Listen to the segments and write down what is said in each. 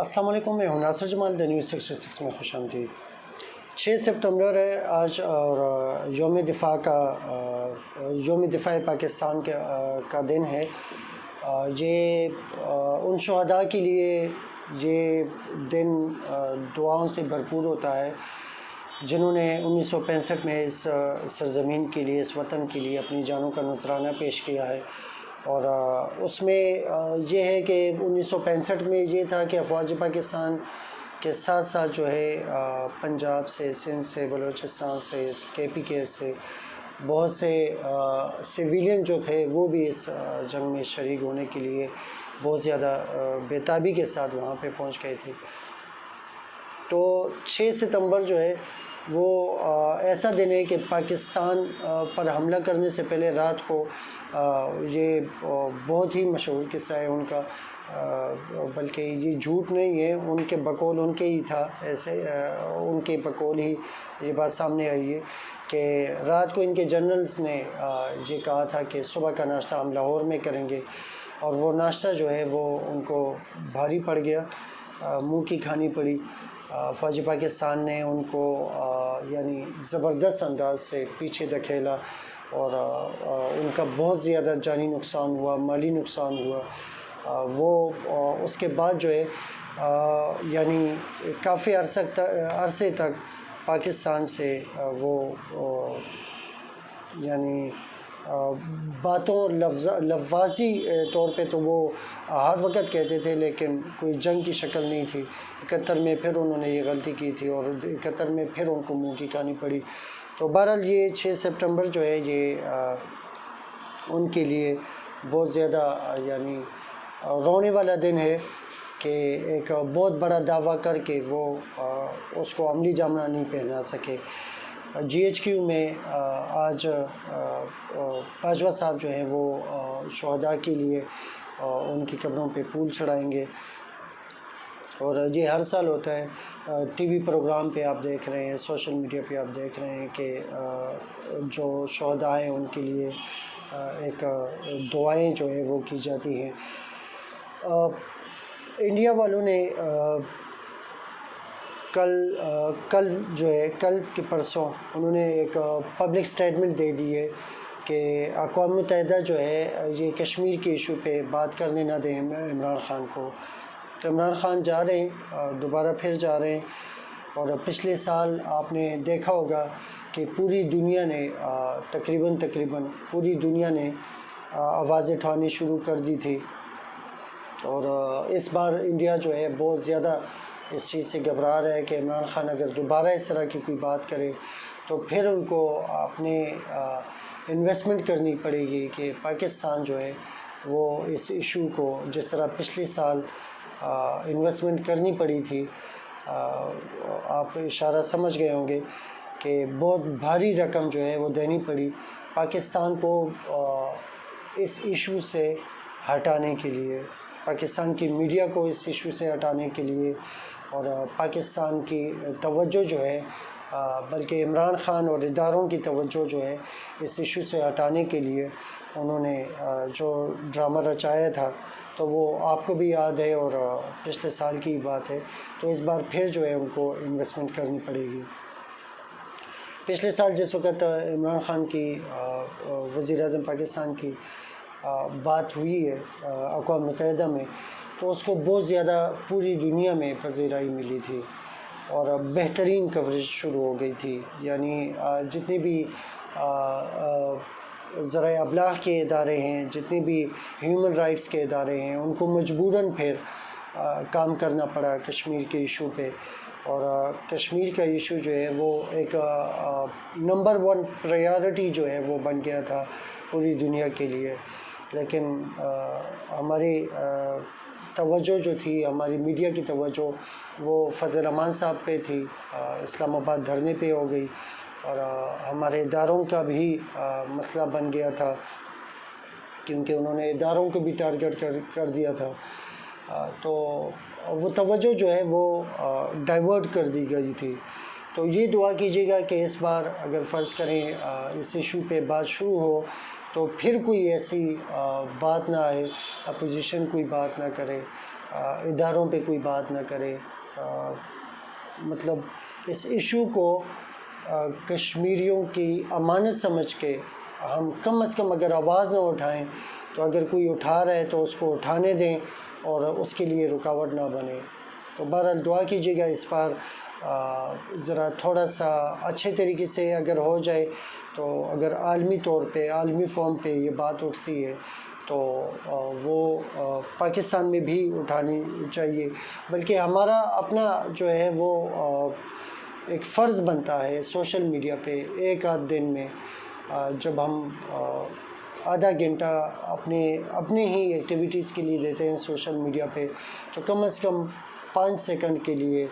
السلام علیکم، میں ہوں ناصر جمال، دا نیوز 66 میں خوش آمدید۔ 6 سپتمبر ہے آج، اور یوم دفاع پاکستان کا دن ہے۔ یہ ان شہداء کے لیے یہ دن دعاؤں سے بھرپور ہوتا ہے جنہوں نے 1965 میں اس سرزمین کے لیے، اس وطن کے لیے اپنی جانوں کا نذرانہ پیش کیا ہے۔ اور اس میں یہ ہے کہ 1965 میں یہ تھا کہ افواج پاکستان کے ساتھ ساتھ جو ہے پنجاب سے، سندھ سے، بلوچستان سے، KPK سے بہت سے سویلین جو تھے وہ بھی اس جنگ میں شریک ہونے کے لیے بہت زیادہ بےتابی کے ساتھ وہاں پہ پہنچ گئے تھے۔ تو 6 ستمبر جو ہے وہ ایسا دن ہے کہ پاکستان پر حملہ کرنے سے پہلے رات کو، یہ بہت ہی مشہور قصہ ہے ان کا، بلکہ یہ جھوٹ نہیں ہے، ان کے بقول ان کے ہی تھا، ایسے ان کے بقول ہی یہ بات سامنے آئی ہے کہ رات کو ان کے جنرلز نے یہ کہا تھا کہ صبح کا ناشتہ ہم لاہور میں کریں گے، اور وہ ناشتہ جو ہے وہ ان کو بھاری پڑ گیا، منہ کی کھانی پڑی۔ فوج پاکستان نے ان کو یعنی زبردست انداز سے پیچھے دھکیلا، اور ان کا بہت زیادہ جانی نقصان ہوا، مالی نقصان ہوا۔ وہ اس کے بعد جو ہے یعنی کافی عرصے تک پاکستان سے وہ یعنی باتوں لفظی طور پہ تو وہ ہر وقت کہتے تھے، لیکن کوئی جنگ کی شکل نہیں تھی۔ 71 میں پھر انہوں نے یہ غلطی کی تھی، اور 71 میں پھر ان کو منہ کی کھانی پڑی۔ تو بہرحال یہ 6 سپٹمبر جو ہے یہ ان کے لیے بہت زیادہ یعنی رونے والا دن ہے کہ ایک بہت بڑا دعویٰ کر کے وہ اس کو عملی جامہ نہیں پہنا سکے۔ GHQ میں آج باجوہ صاحب جو ہیں وہ شہداء کے لیے ان کی قبروں پہ پھول چڑھائیں گے، اور یہ ہر سال ہوتا ہے۔ TV پروگرام پہ آپ دیکھ رہے ہیں، سوشل میڈیا پہ آپ دیکھ رہے ہیں کہ جو شہداء ہیں ان کے لیے ایک دعائیں جو ہیں وہ کی جاتی ہیں۔ انڈیا والوں نے کل جو ہے، کل کے پرسوں انہوں نے ایک پبلک سٹیٹمنٹ دے دی ہے کہ اقوام متحدہ جو ہے یہ کشمیر کے ایشو پہ بات کرنے نہ دیں عمران خان کو۔ تو عمران خان جا رہے ہیں، دوبارہ پھر جا رہے ہیں، اور پچھلے سال آپ نے دیکھا ہوگا کہ پوری دنیا نے تقریباً پوری دنیا نے آوازیں اٹھانی شروع کر دی تھی، اور اس بار انڈیا جو ہے بہت زیادہ اس چیز سے گھبرا رہا ہے کہ عمران خان اگر دوبارہ اس طرح کی کوئی بات کرے تو پھر ان کو اپنے انویسٹمنٹ کرنی پڑے گی کہ پاکستان جو ہے وہ اس ایشو کو، جس طرح پچھلے سال انویسٹمنٹ کرنی پڑی تھی، آپ اشارہ سمجھ گئے ہوں گے کہ بہت بھاری رقم جو ہے وہ دینی پڑی پاکستان کو اس ایشو سے ہٹانے کے لیے، پاکستان کی میڈیا کو اس ایشو سے ہٹانے کے لیے، اور پاکستان کی توجہ جو ہے، بلکہ عمران خان اور اداروں کی توجہ جو ہے اس ایشو سے ہٹانے کے لیے انہوں نے جو ڈرامہ رچایا تھا، تو وہ آپ کو بھی یاد ہے اور پچھلے سال کی بات ہے۔ تو اس بار پھر جو ہے ان کو انویسٹمنٹ کرنی پڑے گی۔ پچھلے سال جس وقت عمران خان کی وزیر اعظم پاکستان کی بات ہوئی ہے اقوام متحدہ میں، تو اس کو بہت زیادہ پوری دنیا میں پذیرائی ملی تھی، اور بہترین کوریج شروع ہو گئی تھی۔ یعنی جتنے بھی ذرائع ابلاغ کے ادارے ہیں، جتنے بھی ہیومن رائٹس کے ادارے ہیں، ان کو مجبوراً پھر کام کرنا پڑا کشمیر کے ایشو پہ، اور کشمیر کا ایشو جو ہے وہ ایک نمبر 1 پریارٹی جو ہے وہ بن گیا تھا پوری دنیا کے لیے۔ لیکن ہماری توجہ جو تھی، ہماری میڈیا کی توجہ وہ فضل الرحمان صاحب پہ تھی، اسلام آباد دھرنے پہ ہو گئی، اور ہمارے اداروں کا بھی مسئلہ بن گیا تھا، کیونکہ انہوں نے اداروں کو بھی ٹارگٹ کر دیا تھا۔ تو وہ توجہ جو ہے وہ ڈائیورٹ کر دی گئی تھی۔ تو یہ دعا کیجیے گا کہ اس بار اگر فرض کریں اس ایشو پہ بات شروع ہو تو پھر کوئی ایسی بات نہ آئے، اپوزیشن کوئی بات نہ کرے، اداروں پہ کوئی بات نہ کرے. مطلب اس ایشو کو کشمیریوں کی امانت سمجھ کے ہم کم از کم اگر آواز نہ اٹھائیں تو اگر کوئی اٹھا رہا ہے تو اس کو اٹھانے دیں اور اس کے لیے رکاوٹ نہ بنے. تو بہرحال دعا کیجیے گا اس بار ذرا تھوڑا سا اچھے طریقے سے اگر ہو جائے. تو اگر عالمی طور پہ عالمی فورم پہ یہ بات اٹھتی ہے تو وہ پاکستان میں بھی اٹھانی چاہیے. بلکہ ہمارا اپنا جو ہے وہ ایک فرض بنتا ہے سوشل میڈیا پہ ایک آدھ دن میں جب ہم آدھا گھنٹہ اپنے ہی ایکٹیویٹیز کے لیے دیتے ہیں سوشل میڈیا پہ تو کم از کم 5 سیکنڈ کے لیے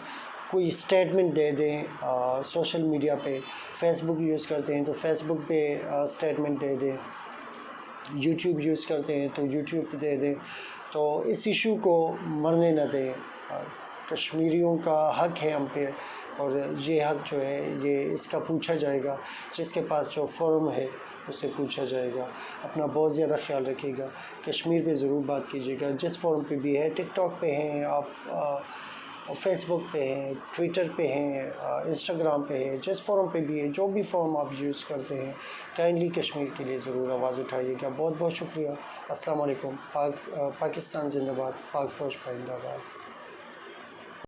کوئی اسٹیٹمنٹ دے دیں سوشل میڈیا پہ. فیس بک یوز کرتے ہیں تو فیس بک پہ اسٹیٹمنٹ دے دیں, یوٹیوب یوز کرتے ہیں تو یوٹیوب پہ دے دیں. تو اس ایشو کو مرنے نہ دیں. کشمیریوں کا حق ہے ہم پہ اور یہ حق جو ہے یہ اس کا پوچھا جائے گا. جس کے پاس جو فورم ہے اس سے پوچھا جائے گا. اپنا بہت زیادہ خیال رکھیے گا. کشمیر پہ ضرور بات کیجیے گا جس فورم پہ بھی ہے. ٹک ٹاک پہ ہیں آپ, فیس بک پہ ہیں, ٹویٹر پہ ہیں, انسٹاگرام پہ ہے, جس فورم پہ بھی ہے, جو بھی فورم آپ یوز کرتے ہیں کائنڈلی کشمیر کے لیے ضرور آواز اٹھائیے گا. بہت بہت شکریہ. السلام علیکم. پاکستان زندہ باد. پاک فوج پائندہ باد.